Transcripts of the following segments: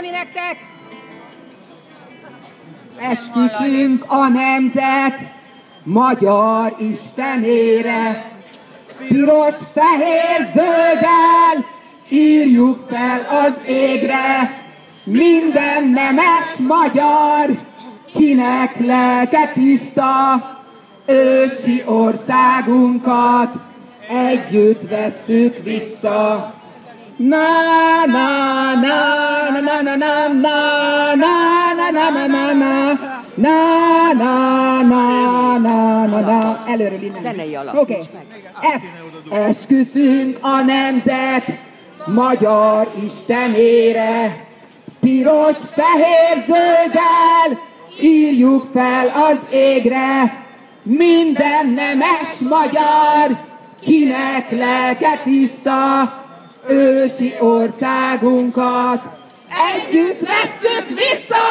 nektek. Esküszünk a nemzet magyar istenére, piros, fehér, zölddel írjuk fel az égre, minden nemes magyar, kinek lelke tiszta, ősi országunkat együtt vesszük vissza. Na na na na na na na na na na na na na na na na na. Előről innen. Zenei alap. Oké. Esküszünk a nemzet magyar istenére, piros, fehér, zölddel írjuk fel az égre, minden nemes magyar, kinek lelke tiszta, ősi országunkat együtt vesszük vissza!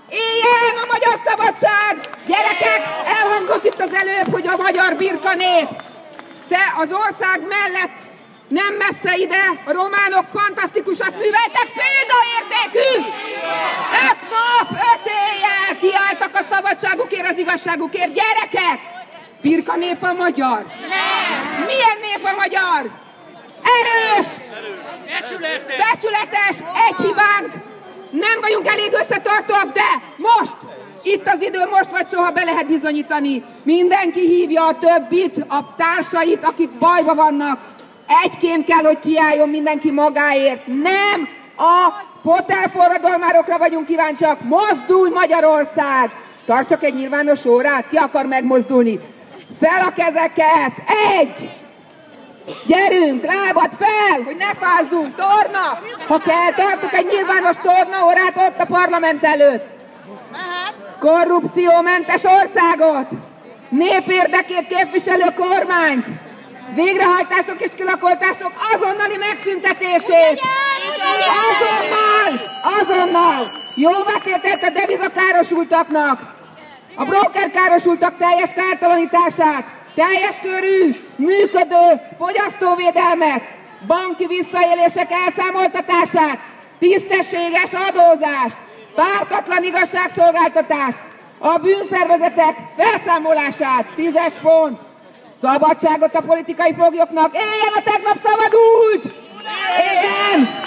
Éljen a magyar szabadság! Gyerekek, elhangzott itt az előbb, hogy a magyar birka nép az ország mellett nem messze ide a románok fantasztikusat műveltek, példaértékű! 5 nap, 5 éjjel kiálltak a szabadságukért, az igazságukért. Gyerekek! Birka nép a magyar? Nem! Milyen nép a magyar? Erős! Becsületes! Egy hibánk! Nem vagyunk elég összetartóak, de most! Itt az idő, most vagy soha be lehet bizonyítani. Mindenki hívja a többit, a társait, akik bajba vannak. Egyként kell, hogy kiálljon mindenki magáért. Nem a fotelforradalmárokra vagyunk kíváncsiak. Mozdulj Magyarország! Tartsak egy nyilvános órát? Ki akar megmozdulni? Fel a kezeket! 1! Gyerünk, lábad fel, hogy ne fázzunk, torna! Ha kell, tartok egy nyilvános tornaórát ott a parlament előtt. Korrupciómentes országot, népérdekét képviselő kormányt, végrehajtások és kilakoltások azonnali megszüntetését. Azonnal! Jóvátételt a devizakárosultaknak, a brokerkárosultak teljes kártalanítását, teljes körű, működő fogyasztóvédelmet, banki visszaélések elszámoltatását, tisztességes adózást, pártatlan igazságszolgáltatást, a bűnszervezetek felszámolását, 10-es pont, szabadságot a politikai foglyoknak, éljen a tegnap szabadult! Éljen!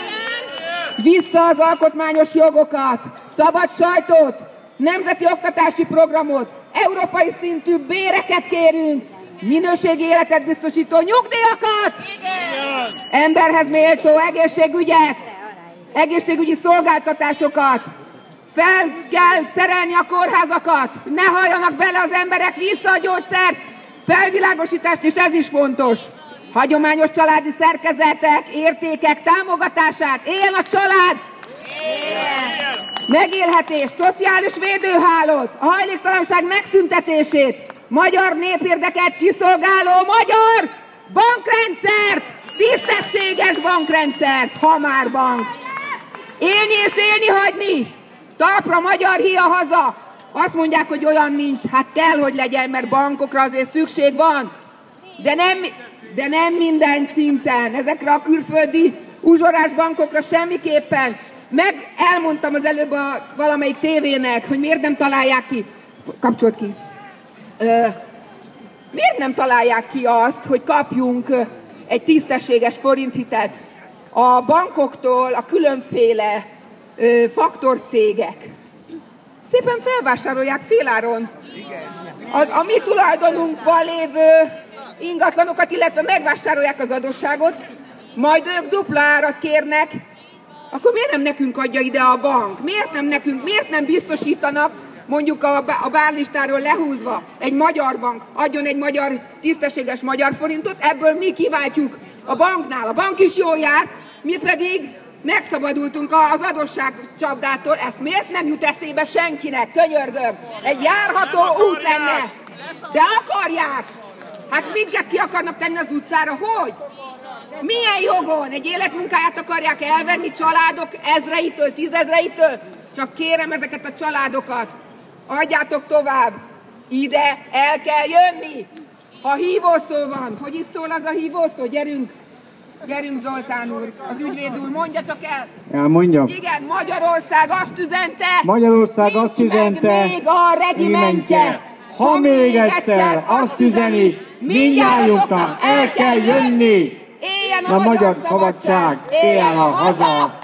Vissza az alkotmányos jogokat, szabad sajtót, nemzeti oktatási programot, európai szintű béreket kérünk, minőségi életet biztosító nyugdíjakat, emberhez méltó egészségügyet, egészségügyi szolgáltatásokat, fel kell szerelni a kórházakat, ne halljanak bele az emberek, vissza a gyógyszert, felvilágosítást, és ez is fontos. Hagyományos családi szerkezetek, értékek támogatását, éljen a család! Megélhetés, szociális védőhálót, a hajléktalanság megszüntetését, magyar népérdeket kiszolgáló magyar bankrendszert, tisztességes bankrendszert, ha már bank. Élni és élni hagyni, talpra magyar hia haza. Azt mondják, hogy olyan nincs, hát kell, hogy legyen, mert bankokra azért szükség van, de nem minden szinten, ezekre a külföldi uzsorás bankokra semmiképpen. Meg elmondtam az előbb valamelyik tévének, hogy miért nem találják ki, kapcsolt ki, miért nem találják ki azt, hogy kapjunk egy tisztességes forinthitelt a bankoktól, a különféle faktorcégek. Szépen felvásárolják féláron a mi tulajdonunkban lévő ingatlanokat, illetve megvásárolják az adósságot, majd ők dupla árat kérnek, akkor miért nem nekünk adja ide a bank? Miért nem nekünk? Miért nem biztosítanak, mondjuk a bárlistáról lehúzva egy magyar bank adjon egy magyar, tisztességes magyar forintot, ebből mi kiváltjuk a banknál. A bank is jól jár, mi pedig megszabadultunk az adósságcsapdától. Ezt miért nem jut eszébe senkinek? Könyörgöm! Egy járható út lenne! De akarják! Hát minket ki akarnak tenni az utcára? Hogy? Milyen jogon? Egy életmunkáját akarják elvenni családok ezreitől, 10.000-eitől? Csak kérem ezeket a családokat, adjátok tovább. Ide el kell jönni. Ha hívószó van, hogy is szól az a hívószó? Gyerünk! Gyerünk Zoltán úr, az ügyvéd úr, mondja csak el. Elmondjam. Igen, Magyarország azt üzente. Magyarország azt üzente. Még a regimentje. Ha még egyszer azt üzeni, mindnyájunknak el kell jönni. Éljen a magyar szabadság, éljen a haza.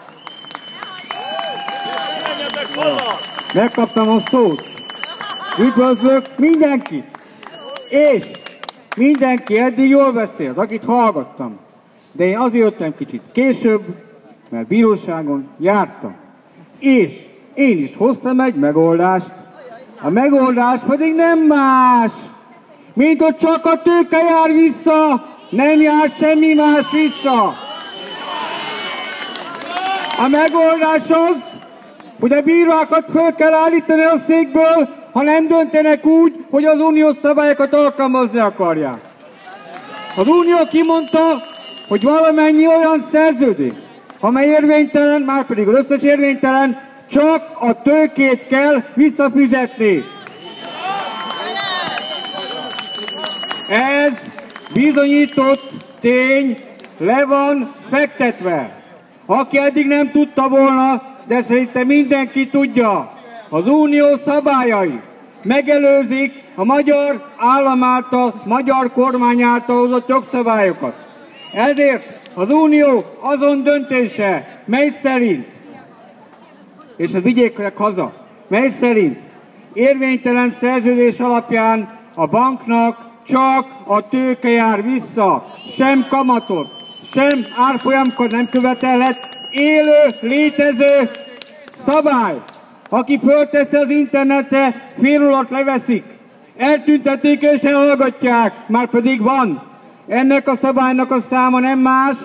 Megkaptam a szót. Üdvözlök mindenkit. És mindenki eddig jól beszélt, akit hallgattam. De én azért jöttem kicsit később, mert bíróságon jártam. És én is hoztam egy megoldást. A megoldás pedig nem más, mint hogy csak a tőke jár vissza, nem jár semmi más vissza. A megoldás az, hogy a bírákat föl kell állítani a székből, ha nem döntenek úgy, hogy az uniós szabályokat alkalmazni akarják. Az unió kimondta, hogy valamennyi olyan szerződés, amely érvénytelen, márpedig az összes érvénytelen, csak a tőkét kell visszafizetni. Ez bizonyított tény, le van fektetve. Aki eddig nem tudta volna, de szerintem mindenki tudja, az unió szabályai megelőzik a magyar állam által, magyar kormány által hozott jogszabályokat. Ezért az unió azon döntése, mely szerint, és ezt vigyék haza, mely szerint érvénytelen szerződés alapján a banknak csak a tőke jár vissza, sem kamatot, sem árfolyamkor nem követelhet, élő, létező szabály. Aki fölteszi az internetre, fél alatt leveszik, eltüntetik és elhallgatják, már pedig van. Ennek a szabálynak a száma nem más,